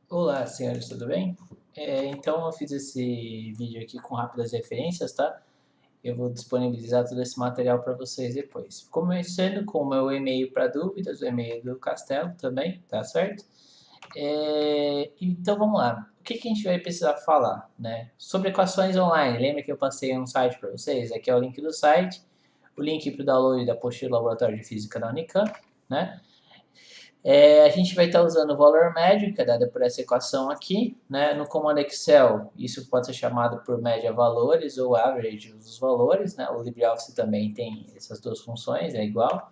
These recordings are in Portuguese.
Olá, senhores, tudo bem? Então, eu fiz esse vídeo aqui com rápidas referências, tá? Eu vou disponibilizar todo esse material para vocês depois. Começando com o meu e-mail para dúvidas, o e-mail do Castelo também, tá certo? Então, vamos lá. O que a gente vai precisar falar, né? Sobre equações online. Lembra que eu passei um site para vocês? Aqui é o link do site, o link para o download da apostila do Laboratório de Física da Unicamp, né? A gente vai estar usando o valor médio, que é dado por essa equação aqui, né? No comando Excel, isso pode ser chamado por média valores ou average dos valores, né? O LibreOffice também tem essas duas funções, é igual.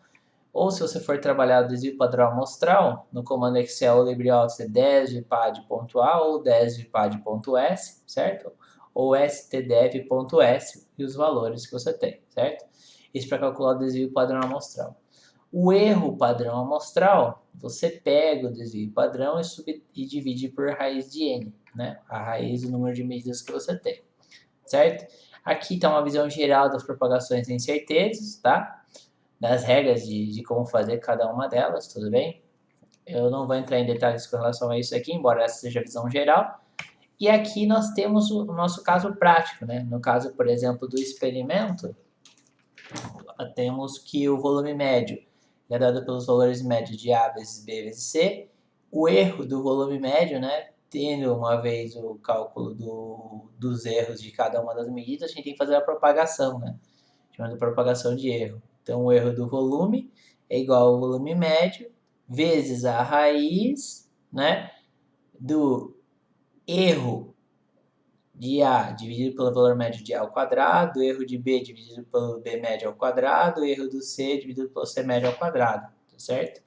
Ou se você for trabalhar o desvio padrão amostral, no comando Excel, o LibreOffice é desvpad.a ou desvpad.s, certo? Ou stdev.s e os valores que você tem, certo? Isso para calcular o desvio padrão amostral. O erro padrão amostral, você pega o desvio padrão e divide por raiz de n, né? A raiz do número de medidas que você tem, certo? Aqui está uma visão geral das propagações de incertezas, tá? Das regras de como fazer cada uma delas, tudo bem? Eu não vou entrar em detalhes com relação a isso aqui, embora essa seja a visão geral. E aqui nós temos o nosso caso prático, né? No caso, por exemplo, do experimento, temos que o volume médio é dado pelos valores médios de A vezes B vezes C. O erro do volume médio, né, tendo uma vez o cálculo dos erros de cada uma das medidas, a gente tem que fazer a propagação, né, chamada propagação de erro. Então, o erro do volume é igual ao volume médio vezes a raiz, né, do erro de A dividido pelo valor médio de A ao quadrado, erro de B dividido pelo B médio ao quadrado, erro do C dividido pelo C médio ao quadrado, tá certo?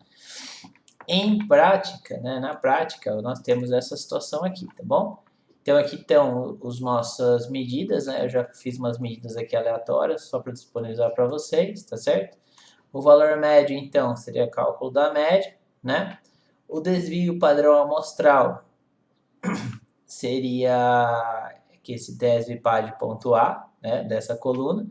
Em prática, né, na prática, nós temos essa situação aqui, tá bom? Então aqui estão as nossas medidas, né? Eu já fiz umas medidas aqui aleatórias, só para disponibilizar para vocês, tá certo? O valor médio, então, seria cálculo da média, né? O desvio padrão amostral seria que esse desvpad.a, né, dessa coluna.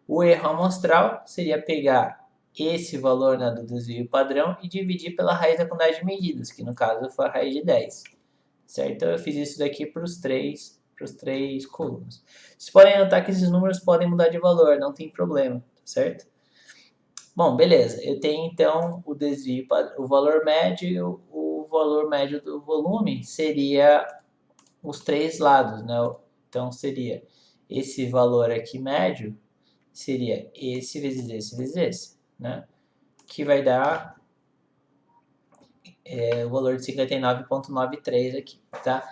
O erro amostral seria pegar esse valor, né, do desvio padrão e dividir pela raiz da quantidade de medidas, que no caso foi a raiz de 10. Certo? Então eu fiz isso daqui para os três colunas. Vocês podem notar que esses números podem mudar de valor, não tem problema, certo? Bom, beleza. Eu tenho então o desvio, o valor médio, o valor médio do volume seria os três lados, né? Então seria esse valor aqui médio, seria esse vezes esse vezes esse, né? Que vai dar o valor de 59,93 aqui, tá?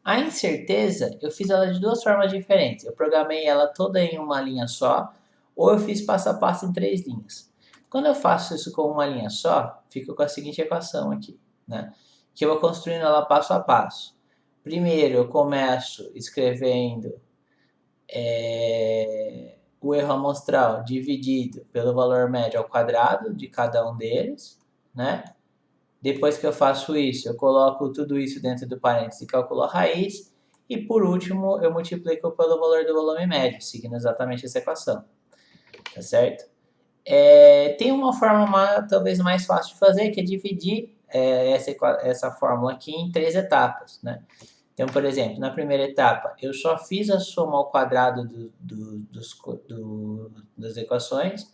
A incerteza, eu fiz ela de duas formas diferentes. Eu programei ela toda em uma linha só, ou eu fiz passo a passo em três linhas. Quando eu faço isso com uma linha só, fica com a seguinte equação aqui, né? Que eu vou construindo ela passo a passo. Primeiro, eu começo escrevendo o erro amostral dividido pelo valor médio ao quadrado de cada um deles, né? Depois que eu faço isso, eu coloco tudo isso dentro do parênteses e calculo a raiz. E por último, eu multiplico pelo valor do volume médio, seguindo exatamente essa equação, tá certo? Tem uma forma talvez mais fácil de fazer, que é dividir essa fórmula aqui em três etapas, né? Então, por exemplo, na primeira etapa, eu só fiz a soma ao quadrado das equações.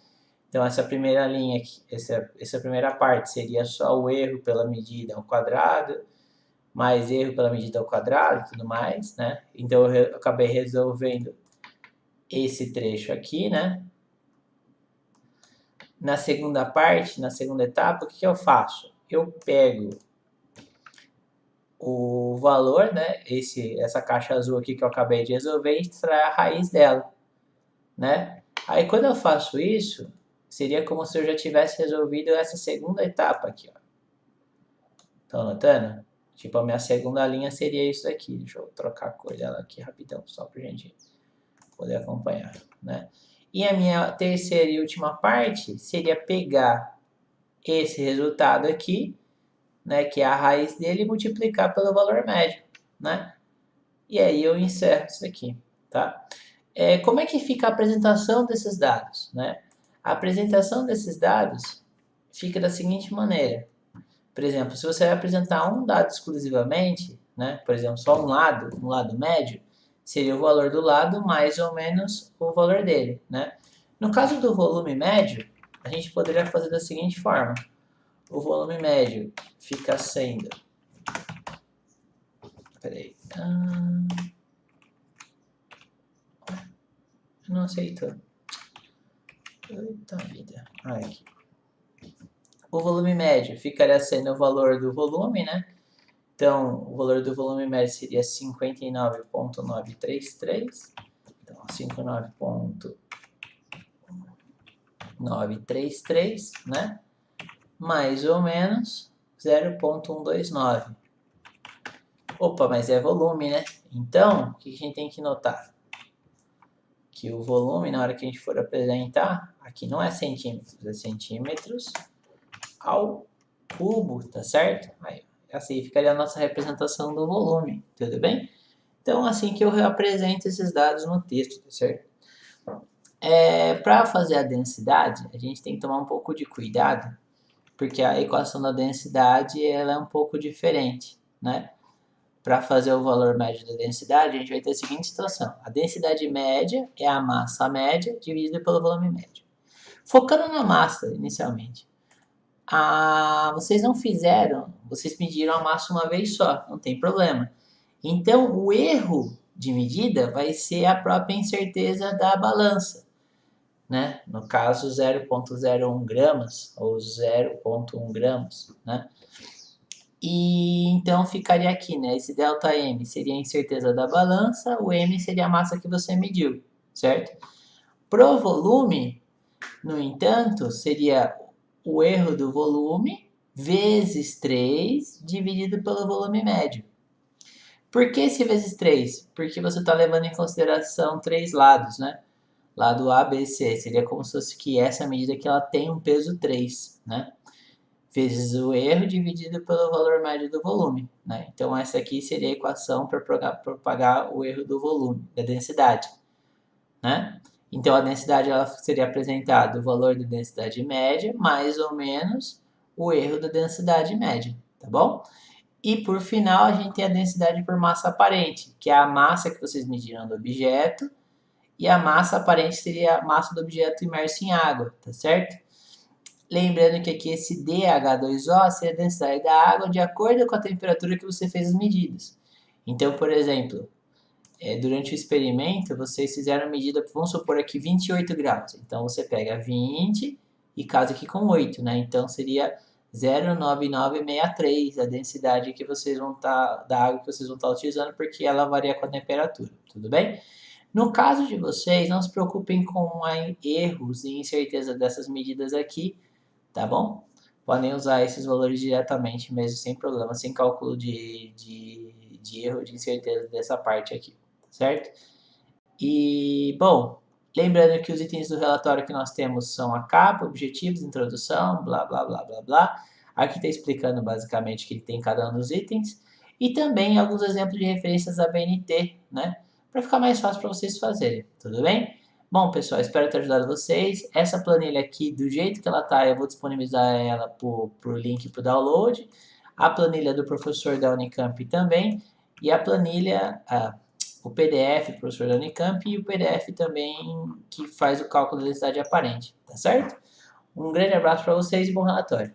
Então, essa primeira linha aqui, essa primeira parte seria só o erro pela medida ao quadrado, mais erro pela medida ao quadrado e tudo mais, né? Então, eu acabei resolvendo esse trecho aqui, né? Na segunda parte, na segunda etapa, o que eu faço? Eu pego o valor, né? Essa caixa azul aqui que eu acabei de resolver e extrair a raiz dela, né? Aí quando eu faço isso, seria como se eu já tivesse resolvido essa segunda etapa aqui, ó. Estão notando? Tipo, a minha segunda linha seria isso aqui. Deixa eu trocar a cor dela aqui rapidão, só pra gente poder acompanhar, né? E a minha terceira e última parte seria pegar esse resultado aqui, né, que é a raiz dele, e multiplicar pelo valor médio, né? E aí eu encerro isso aqui, tá? Como é que fica a apresentação desses dados, né? A apresentação desses dados fica da seguinte maneira. Por exemplo, se você vai apresentar um dado exclusivamente, né? Por exemplo, só um lado médio, seria o valor do lado mais ou menos o valor dele, né? No caso do volume médio, a gente poderia fazer da seguinte forma. O volume médio fica sendo... Peraí. Não aceitou. Eita vida. Aqui. O volume médio ficaria sendo o valor do volume, né? Então, o valor do volume médio seria 59,933. Então, 59,933, né? Mais ou menos 0,129. Opa, mas é volume, né? Então, o que a gente tem que notar? Que o volume, na hora que a gente for apresentar, aqui não é centímetros, é centímetros ao cubo, tá certo? Aí, assim ficaria a nossa representação do volume, tudo bem? Então, assim que eu apresento esses dados no texto, tá certo? Para fazer a densidade, a gente tem que tomar um pouco de cuidado, porque a equação da densidade ela é um pouco diferente, né? Para fazer o valor médio da densidade, a gente vai ter a seguinte situação. A densidade média é a massa média dividida pelo volume médio. Focando na massa, inicialmente. Vocês não fizeram, vocês mediram a massa uma vez só, não tem problema. Então, o erro de medida vai ser a própria incerteza da balança, né? No caso, 0,01 gramas ou 0,1 gramas, né? E então ficaria aqui, né? Esse delta M seria a incerteza da balança, o M seria a massa que você mediu, certo? Pro volume, no entanto, seria o erro do volume vezes 3 dividido pelo volume médio. Por que esse vezes 3? Porque você está levando em consideração 3 lados, né? Lado A, B, C. Seria como se fosse que essa medida aqui ela tem um peso 3, né? Vezes o erro dividido pelo valor médio do volume, né? Então, essa aqui seria a equação para propagar o erro do volume, da densidade, né? Então, a densidade ela seria apresentada o valor da densidade média mais ou menos o erro da densidade média, tá bom? E, por final, a gente tem a densidade por massa aparente, que é a massa que vocês mediram do objeto, e a massa aparente seria a massa do objeto imerso em água, tá certo? Lembrando que aqui esse DH2O seria a densidade da água de acordo com a temperatura que você fez as medidas. Então, por exemplo, durante o experimento, vocês fizeram a medida, vamos supor aqui 28 graus. Então, você pega 20 e casa aqui com 8, né? Então, seria 0,9963 a densidade que vocês vão da água que vocês vão estar utilizando, porque ela varia com a temperatura, tudo bem? No caso de vocês, não se preocupem com erros e incerteza dessas medidas aqui, tá bom? Podem usar esses valores diretamente mesmo, sem problema, sem cálculo de erro, de incerteza dessa parte aqui, certo? E, bom, lembrando que os itens do relatório que nós temos são a capa, objetivos, introdução, blá, blá, blá, blá, blá. Aqui está explicando basicamente o que tem cada um dos itens. E também alguns exemplos de referências da BNT, né? Para ficar mais fácil para vocês fazerem, tudo bem? Bom, pessoal, espero ter ajudado vocês. Essa planilha aqui, do jeito que ela tá, eu vou disponibilizar ela por link para o download. A planilha do professor da Unicamp também. E a planilha, o PDF do professor da Unicamp e o PDF também que faz o cálculo da densidade aparente, tá certo? Um grande abraço para vocês e bom relatório.